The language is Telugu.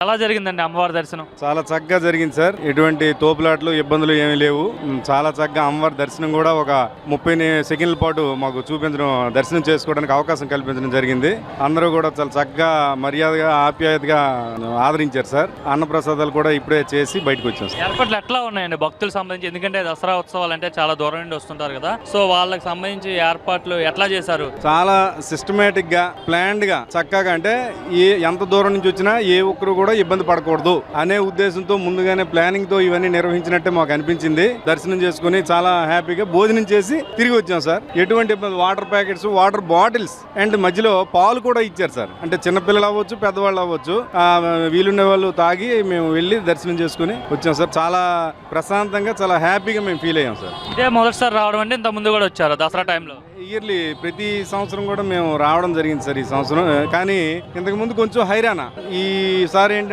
ఎలా జరిగిందండి అమ్మవారి దర్శనం? చాలా చక్కగా జరిగింది సార్. ఎటువంటి తోపులాట్లు ఇబ్బందులు ఏమీ లేవు. చాలా చక్కగా అమ్మవారి దర్శనం కూడా ఒక 30 సెకండ్ల పాటు మాకు చూపించడం, దర్శనం చేసుకోవడానికి అవకాశం కల్పించడం జరిగింది. అందరూ కూడా చాలా చక్కగా మర్యాదగా ఆప్యాయతగా ఆదరించారు సార్. అన్నప్రసాదాలు కూడా ఇప్పుడే చేసి బయటకు వచ్చాం సార్. ఏర్పాట్లు ఎట్లా ఉన్నాయండి భక్తులకు సంబంధించి? ఎందుకంటే దసరా ఉత్సవాలు అంటే చాలా దూరం నుండి వస్తుంటారు కదా, సో వాళ్ళకి సంబంధించి ఏర్పాట్లు ఎట్లా చేశారు? చాలా సిస్టమేటిక్ గా, ప్లాన్డ్ గా, చక్కగా, అంటే ఎంత దూరం నుంచి వచ్చినా ఏ ఒక్కరు కూడా ఇబ్బంది పడకూడదు అనే ఉద్దేశంతో ముందుగానే ప్లానింగ్ తో ఇవన్నీ నిర్వహించినట్టే మాకు అనిపించింది. దర్శనం చేసుకుని చాలా హ్యాపీగా భోజనం చేసి తిరిగి వచ్చాం సార్. ఎటువంటి ఇబ్బంది, water packets, water bottles and మధ్యలో పాలు కూడా ఇచ్చారు సార్. అంటే చిన్నపిల్లలు అవ్వచ్చు, పెద్దవాళ్ళు అవ్వచ్చు, వీలుండే వాళ్ళు తాగి మేము వెళ్ళి దర్శనం చేసుకుని వచ్చాం సార్. చాలా ప్రశాంతంగా, చాలా హ్యాపీగా మేము ఫీల్ అయ్యాం సార్. ఇదే మొదటిసారి రావడం అంటే ఇంత ముందు కూడా వచ్చారు దసరా టైంలో? ఇయర్లీ ప్రతి సంవత్సరం కూడా మేము రావడం జరిగింది సార్ ఈ సంవత్సరం. కానీ ఇంతకు ముందు కొంచెం హైరానా, ఈసారి ఏంటంటే